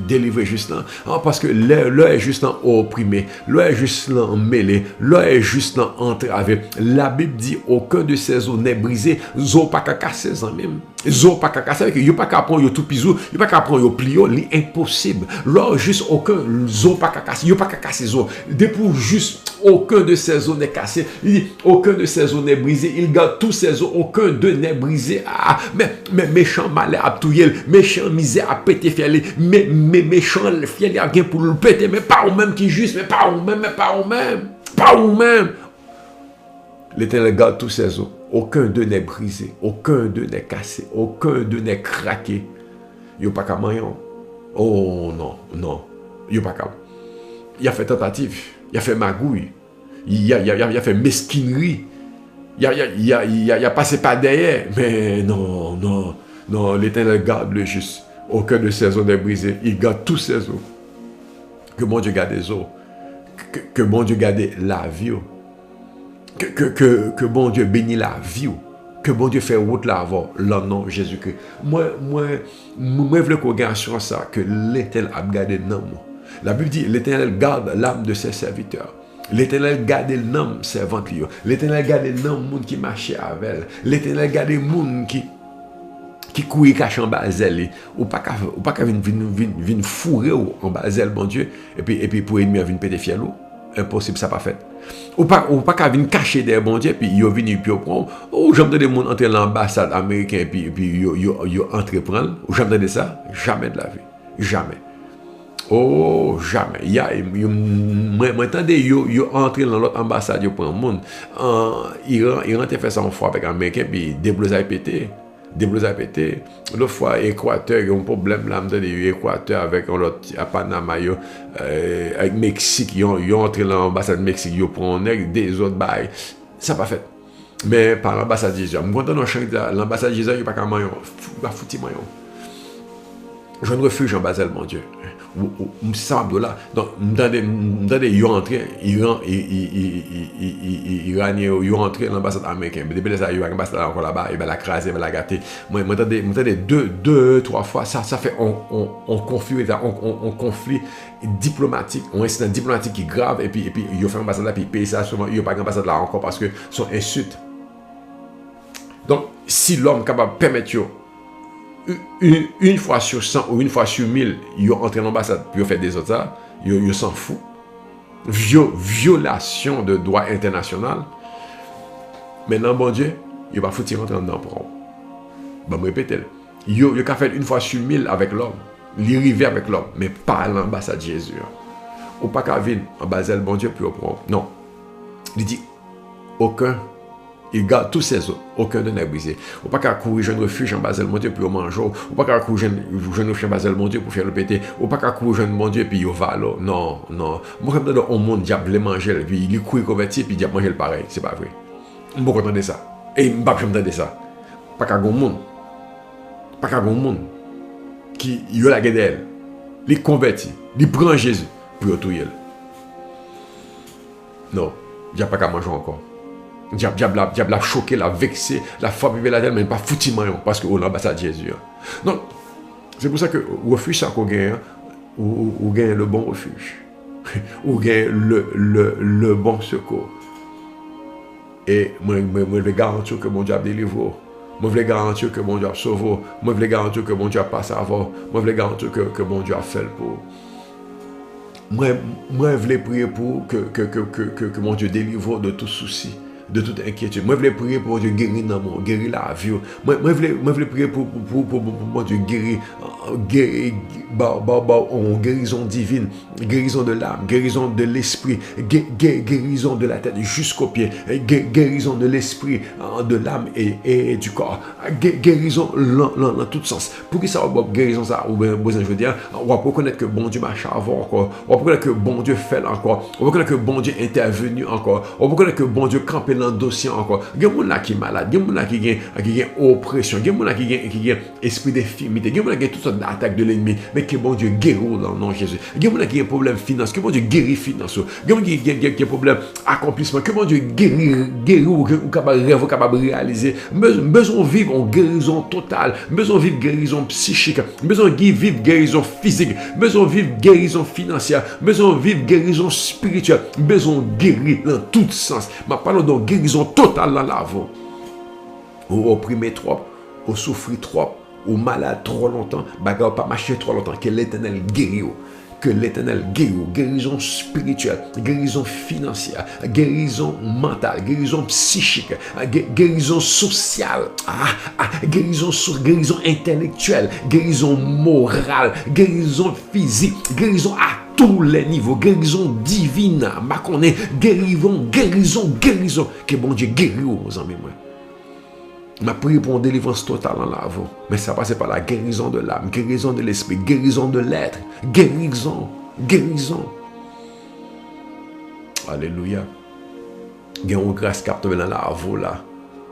délivre juste là. Parce que l'heure est juste là opprimé, l'heure est juste là mêlé, l'heure est juste là entravé. La Bible dit aucun de ces os n'est brisé, zo pas qu'à casser en même. Zo pas qu'à casser, yo pas qu'à prendre yo tout piso, yo pas qu'à prendre yo plio, l'impossible. Là juste aucun zo pas qu'à casser, yo pas qu'à casser zo. Depuis juste aucun de ces os n'est cassé, il dit aucun de ces os n'est brisé, il garde tous ces os, aucun d'eux n'est brisé. Ah, mais méchant malheur à touyer, méchant misère à péter fiel, mais méchant fiel a bien pour le péter, mais pas ou même qui juste, mais pas ou même, pas ou même. L'Éternel garde tous ses os. Aucun d'eux n'est brisé. Aucun d'eux n'est cassé. Aucun d'eux n'est craqué. Yo pas qu'à maillon. Oh non. Yo pas qu'à. Il a fait tentative. Il a fait magouille. Il a fait mesquinerie. Il a passé par derrière. Mais non. L'Éternel garde le juste. Aucun de ses os n'est brisé. Il garde tous ses os. Que mon Dieu garde les os. Que mon Dieu garde la vie. Que bon Dieu bénit la vie, que bon Dieu fait route là avant, le nom de Jésus-Christ. Moi, je veux qu'on gagne sur ça, que l'Éternel a gardé l'âme. La Bible dit, l'Éternel garde l'âme de ses serviteurs. L'Éternel garde l'âme servante. L'Éternel garde l'âme monde qui marchait avec elle. L'Éternel garde le monde qui courait caché en Basel. Ou pas qu'à venir fourrer en Basel, bon Dieu, et puis pour ennemi venir péter fiel. Impossible, ça pas fait. Ou pas qu'à venir cacher des bon Dieu, puis ils viennent puis prendre. Ou j'aime des gens entrer dans l'ambassade américaine, puis ils entreprennent. Ou j'aime de ça. Jamais de la vie. Jamais. Oh, jamais. Moi, attendez, ils entrent dans l'autre ambassade, ils prennent le monde. Iran a fait ça une fois avec les Américains, puis des blouses à péter. L'autre fois, Équateur, il y a un problème là, Équateur avec l'autre à Panama, avec Mexique, ils ont entré dans l'ambassade Mexique, ils prennent des autres bails. Ça n'a pas fait. Mais par l'ambassade Jésus, je suis content dans l'ambassade Jésus, il n'y a pas qu'un maillon. Il va foutre maillon. Je ne refuge en Basel, mon Dieu. Ça là. Donc, ils ont entré, Iranien, ils ont entré dans l'ambassade américaine. Mais depuis ça, ils ont l'ambassade encore là-bas, ils vont la craser, ils vont la gâter. Moi, deux, trois fois, ça fait un conflit diplomatique, un incident diplomatique qui est grave, et puis ils ont fait l'ambassade là, puis ils payent ça, souvent, ils n'ont pas l'ambassade là encore parce que sont insultes. Donc, si l'homme est capable de permettre une fois sur 100 ou une fois sur 1000, ils ont entré dans l'ambassade, puis ils ont fait des autres, ils s'en foutent. Violation de droit international. Maintenant, bon Dieu, il va foutre rentrer dedans pour eux. Je vais répéter. Il a fait une fois sur 1000 avec l'homme. Il arrive avec l'homme, mais pas à l'ambassade de Jésus. Ou pas qu'à venir en Basel, bon Dieu, puis au prendre. Non. Il dit, aucun. Il garde tous ses os, aucun de n'est brisé. Ou pas qu'à courir, je ne refuge en Basel, mon Dieu, puis au manger. Ou pas qu'à courir, je ne refuge en Basel, mon Dieu, pour faire le péter. Ou pas qu'à courir, mon Dieu, puis il va là. Non. Moi, comme dans le monde, diable les manger, puis il couille converti, puis il diable manger le pareil. C'est pas vrai. Je ne peux pas entendre ça. Et je ne peux pas entendre ça. Pas qu'à monde. Qui y a la guerre d'elle. Il convertit. Il prend Jésus pour tout. Non. Il n'y a pas qu'à manger encore. Diable a choqué, l'a vexé, la femme la telle, mais pas foutu maillon parce que on l'ambassade de Jésus. Donc, c'est pour ça que le refuge, ça qu'on gagne, ou gagne le bon refuge, ou gagne le bon secours. Et moi, je vais garantir que mon Dieu a délivré. Moi, je vais garantir que mon Dieu a sauvé. Moi, je vais garantir que mon Dieu a passé avant. Moi, je vais garantir que mon Dieu a fait pour. Moi, je vais prier pour que mon Dieu délivre de tout souci, de toute inquiétude. Moi, je vais prier pour Dieu guérir la vie. Moi, je vais prier pour mon Dieu guérir en guérison divine, guérison de l'âme, guérison de l'esprit, guérison de la tête jusqu'aux pieds, guérison de l'esprit, de l'âme et du corps, guérison dans tout sens. Pour que ça va guérison ça, ou bien besoin, je veux dire, on va reconnaître que bon Dieu marche avant encore, on va reconnaître que bon Dieu fait encore, on va reconnaître que bon Dieu intervenu encore, on va reconnaître que bon Dieu campé dans le dossier encore. Il y a des gens qui sont malades, il y a des gens qui ont oppression, il y a des gens qui ont esprit d'infimité, il y a des gens qui ont toutes sortes d'attaques de l'ennemi, mais que bon Dieu guérit dans le nom de Jésus. Il y a des gens qui ont des problèmes financiers, que bon Dieu guérit financiers. Il y a des gens qui ont des problèmes accomplissement, que bon Dieu guérit ou capable de réaliser. Besoin de vivre en guérison totale, besoin de vivre guérison psychique, besoin de vivre guérison physique, besoin de vivre guérison financière, besoin de vivre guérison spirituelle, besoin de guérir dans tout sens. Je parle de guérison totale dans la vie. Ou opprimer trop, ou souffrir trop, ou malade trop longtemps, bagarre pas marcher trop longtemps, que l'Éternel guérit. Que l'Éternel guérit, guérison spirituelle, guérison financière, guérison mentale, guérison psychique, guérison sociale, guérison intellectuelle, guérison morale, guérison physique, guérison à tous les niveaux, guérison divine, guérison, que bon Dieu guérit aux amis. Je prie pour une délivrance totale en la vie. Mais ça passe par la guérison de l'âme, guérison de l'esprit, guérison de l'être, guérison. Alléluia. Il y a une grâce qui dans la vie là,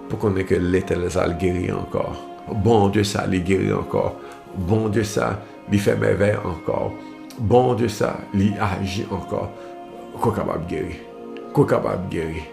pour qu'on ait que l'Éternel ça le guérit encore. Bon Dieu ça le guérit encore. Bon Dieu ça lui fait merveille encore. Bon Dieu ça lui agit encore. Qu'on capable de guérir. Qu'on capable de guérir.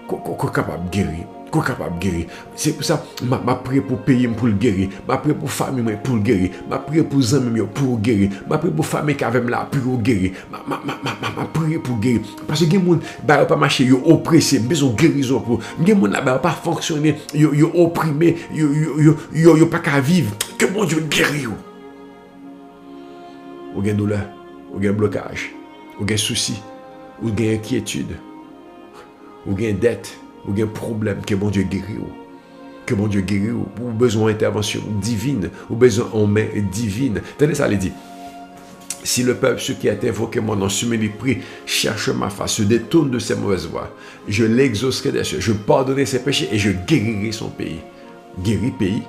Qu'on capable de guérir. Qu'on capable de guérir. C'est pour ça ma prière pour payer pour le guérir. Ma prière pour famille pour le guérir. Ma prière pour les amis pour guérir. Ma prière pour famille qui avait la pour guérir. Ma prière pour guérir. Parce que les gens ne pas marcher, ils sont oppressés, ils ont guérison pour. Les gens ne pas fonctionner, ils sont opprimés, ils ne pas qu'à vivre. Que mon Dieu guérit. Ou avez douleur, ou avez blocage, ou avez souci, ou avez inquiétude, ou avez dette. Ou bien problème que mon Dieu guérit. Que mon Dieu guérit. Ou besoin d'intervention divine. Ou besoin en main divine. Tenez ça, il dit. Si le peuple, ceux qui a invoqué mon nom, sur mes prix, cherche ma face, se détourne de ses mauvaises voies, je l'exaucerai des cieux. Je pardonnerai ses péchés et je guérirai son pays. Guérir pays.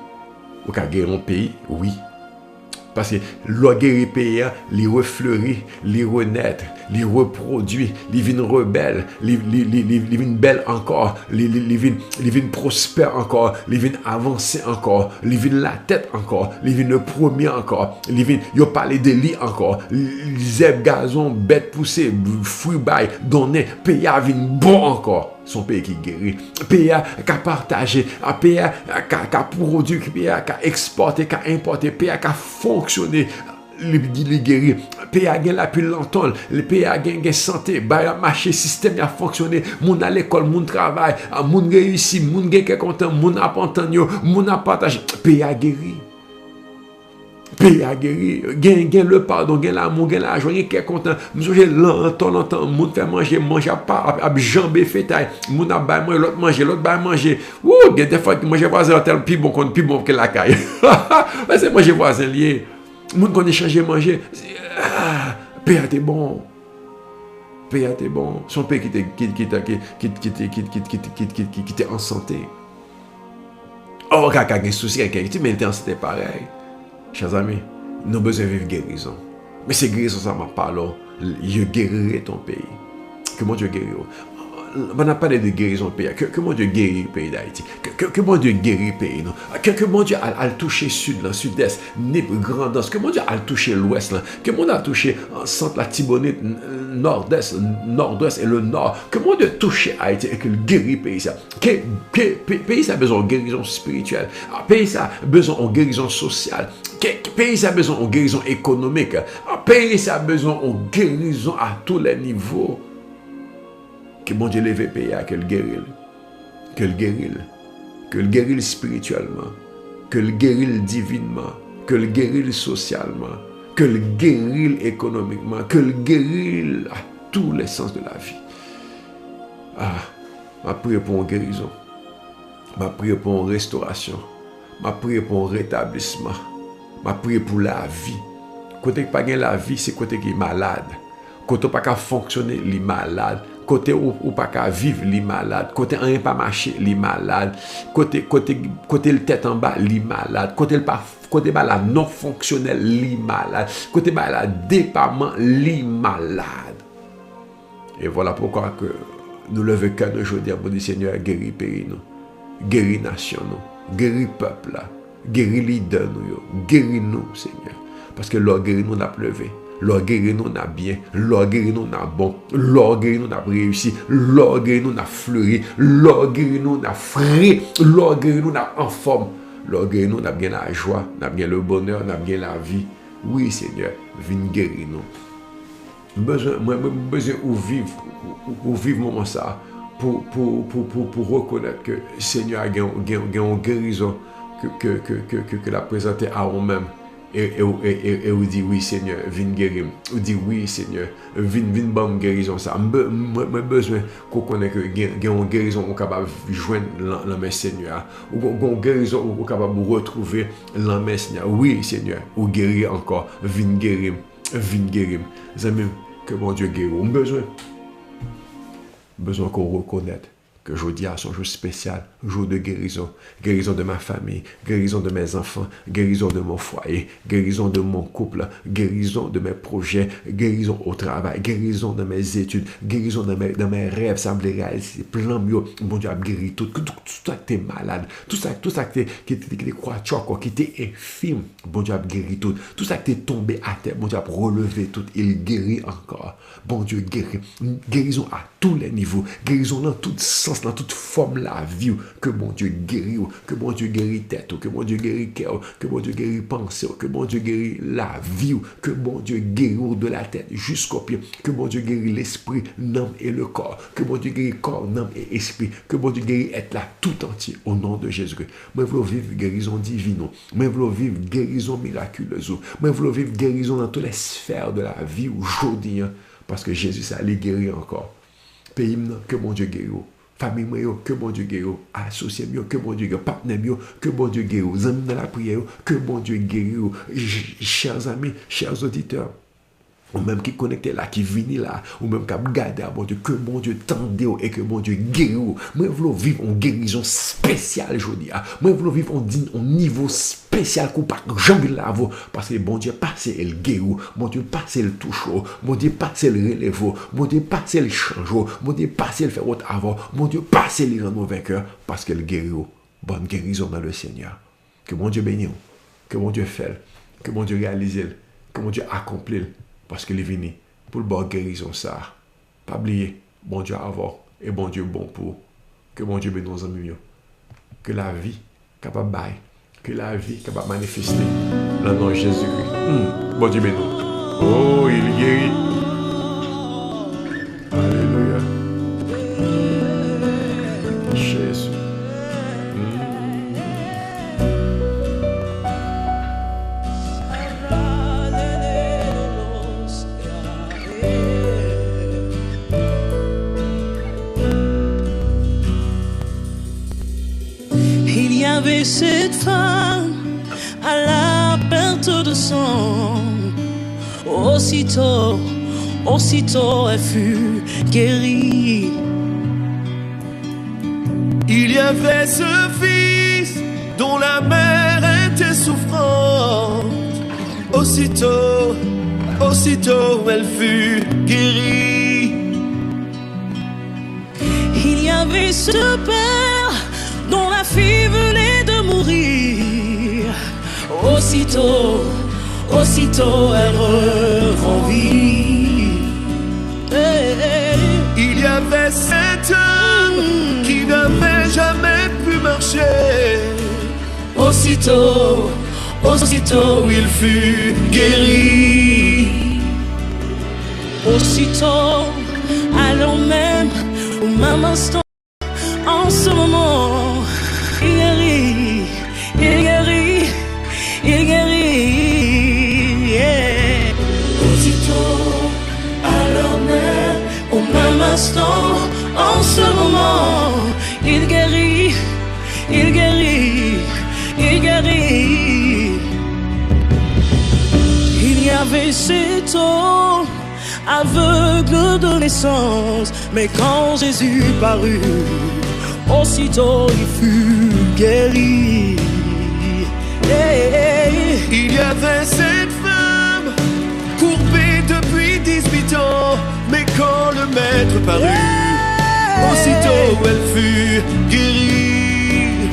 Ou qu'à guérir un pays, oui. Parce que l'on guérit pays, les refleurit, les renaître, les reproduit, les vins rebelles, les vins belles encore, les vins prospères encore, les vins avancés encore, les vins la tête encore, les vins le premier encore, les vins, yo parlé de lit encore, les herbes gazon, bêtes poussées, fruits bail, donné, pays à vin bon encore. Son pays qui guérit, pays qui a partagé, pays qui a produit, pays qui a exporté, qui a importé, pays qui a fonctionné, les guérir, pays qui a gagné la plus longtemps, le pays qui a gagné santé, le marché, système a fonctionné, moun à l'école, moun travail, moun réussi, moun qui est content, moun a entendu, moun a partagé, pays a guéri. Pays a guéri, gain le pardon, gain l'amour, gain la joie, qui est content. Nous longtemps, moun fait manger pas, à jambes fétail, moun a bail manger, l'autre manger. Ouh, des fois manger voisin tel plus bon que la caille. C'est manger voisin lié. Moun qu'on échange manger. Pays a été bon. Pays a été bon. Son pays qui était en santé. Oh, quand il y a des soucis, mais il était en santé pareil. Chers amis, nous avons besoin de vivre guérison. Mais c'est guérison, ça m'a parlé. Je guérirai ton pays. Que mon Dieu guérit. On n'a pas de guérison au pays. Que mon Dieu guérit le pays d'Haïti. Que mon Dieu guérit le pays. Que mon Dieu a touché sud, sud-est, grandance. Que mon Dieu a touché l'ouest. Que mon Dieu a touché centre, la Tibonite, nord-est, nord-ouest et le nord. Que mon Dieu a touché Haïti et qu'il guérit le pays. Que le pays a besoin de guérison spirituelle. Le pays a besoin de guérison sociale. Le pays a besoin de guérison économique. Le pays a besoin de guérison à tous les niveaux. Que mon Dieu lève le pays, que le guérisse spirituellement, que le guérisse divinement, que le guérisse socialement, que le guérisse économiquement, que le guérisse à tous les sens de la vie. Ma prière pour une guérison, ma prière pour une restauration, ma prière pour un rétablissement, ma prière pour la vie. Côté qui n'a pas la vie, c'est côté qui est malade. Côté qui n'a pas fonctionner, il est malade. Côté où pas qu'à vivre, li malade. Côté rien pas marcher, li malade. Côté le tête en bas, li malade. Côté la non fonctionnel, li malade. Côté la départ, li malade. Et voilà pourquoi que nous levons cœur aujourd'hui pour dire Seigneur, guéris pays nous, guéris nation nous, guéris peuple là, guéris leader nous, guéris nous Seigneur. Parce que l'or guéris nous n'a pleuvé. L'or guéri nous n'a bien, l'or guéri nous n'a bon, l'or guéri nous n'a réussi, l'or guéri nous n'a fleuri, l'or guéri nous n'a frais, l'or guéri nous n'a en forme, l'or guéri nous n'a bien la joie, n'a bien le bonheur, n'a bien la vie. Oui Seigneur, viens guérir nous. Besoin ou vivre moment ça pour reconnaître que Seigneur a une guérison que la présenter à vous-même. Et vous dit oui Seigneur, viens guérir. Vous dit oui Seigneur, viens bonne guérison ça. Moi besoin qu'on connaisse que une guérison on capable joindre la main Seigneur. Ou une guérison on capable retrouver la main Seigneur. Oui Seigneur, ou guérir encore, viens guérir. Amis, que mon Dieu guérit. On besoin qu'on reconnaisse que jeudi à son jour spécial, jour de guérison, guérison de ma famille, guérison de mes enfants, guérison de mon foyer, guérison de mon couple, guérison de mes projets, guérison au travail, guérison de mes études, guérison de mes rêves, ça me réaliser plein mieux. Mon Dieu a guéri tout ça qui était malade, tout ça qui était quoi, qui était infime, bon Dieu a guéri tout ça qui était tombé à terre, bon Dieu a relevé tout, il guérit encore. Bon Dieu guérit, guérison à tous les niveaux, guérison dans tout sens, dans toute forme la vie, que mon Dieu guérit, que mon Dieu guérit tête, que mon Dieu guérit cœur, que mon Dieu guérit pensée, que mon Dieu guérit la vie, que mon Dieu guérit de la tête jusqu'au pied, que mon Dieu guérit l'esprit, l'âme et le corps, que mon Dieu guérit corps, âme et esprit, que mon Dieu guérit être là tout entier au nom de Jésus-Christ. Moi je veux vivre guérison divine, moi je veux vivre guérison miraculeuse, moi je veux vivre guérison dans toutes les sphères de la vie aujourd'hui, parce que Jésus ça allait guérir encore. Pays que mon Dieu guérit. Famille, que mon Dieu guérit. Associé, que mon Dieu guérit. Partenaire, que mon Dieu guérit. Amis dans la prière, que mon Dieu guérit. Chers amis, chers auditeurs, ou même qui connectent là, qui viennent là, ou même qui regardent à mon Dieu, que mon Dieu tende et que mon Dieu guérit. Moi, je veux vivre une guérison spéciale aujourd'hui. Moi, je veux vivre un niveau spécial qu'on pas jamais là parce que mon Dieu passe et le guérit, mon Dieu passe et le touche, mon Dieu passe et le relève, mon Dieu passe et le change, mon Dieu passe et le fait autre avant, mon Dieu passe et le rend vainqueur parce que le guérit. Bonne guérison dans le Seigneur. Que mon Dieu bénisse, que mon Dieu fait, que mon Dieu réalise, que mon Dieu accomplit. Parce qu'il est venu pour le bon guérison ça. Pas oublier, bon Dieu avant et bon Dieu bon pour. Que bon Dieu bénisse nos amis. Que la vie capable de que la vie capable de manifester le nom de Jésus-Christ. Bon Dieu bénisse. Oh, il guérit. Alléluia. Jésus. Cette femme à la perte de sang, aussitôt elle fut guérie. Il y avait ce fils dont la mère était souffrante. Aussitôt elle fut guérie. Il y avait ce père dont la fille venait de mourir. Aussitôt elle revit. Il y avait cet homme qui n'avait jamais pu marcher. Aussitôt il fut guéri. Aussitôt, alors même, au même instant, en ce moment, il guérit. Yeah. Aussitôt, alors même, au même instant, en ce moment, il guérit. Il y avait cet homme aveugle de naissance, mais quand Jésus parut, aussitôt il fut guéri. Il y avait cette femme courbée depuis 18 ans, mais quand le maître parut, aussitôt elle fut guérie.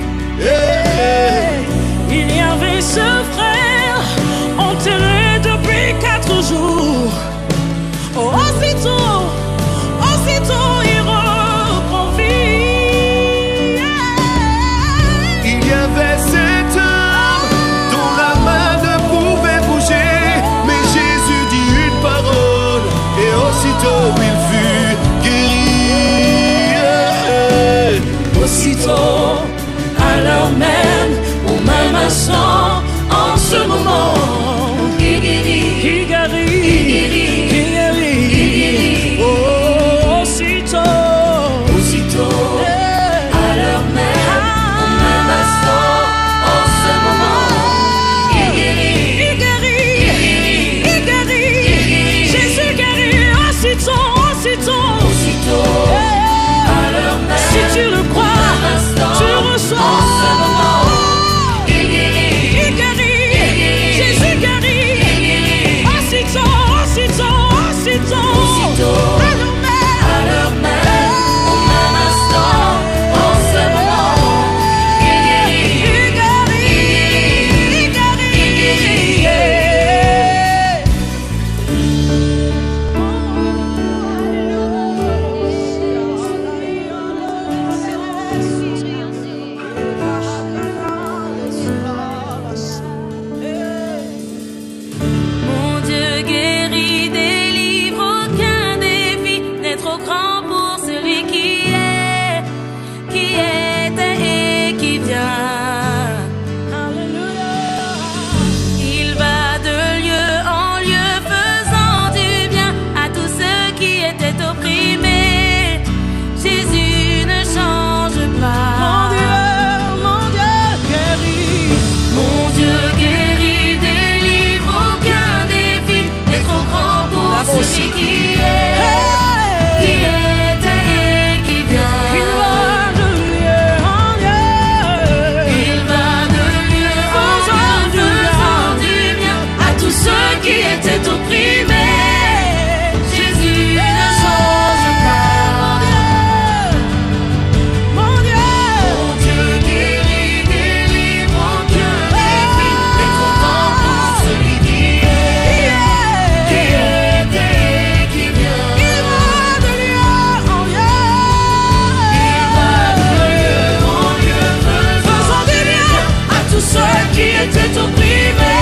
Il y avait ce frère enterré depuis 4 jours. Aussitôt il reprend vie. Il y avait cet homme dont la main ne pouvait bouger, mais Jésus dit une parole et aussitôt il fut guéri. Aussitôt, alors même, au même qui était opprimé.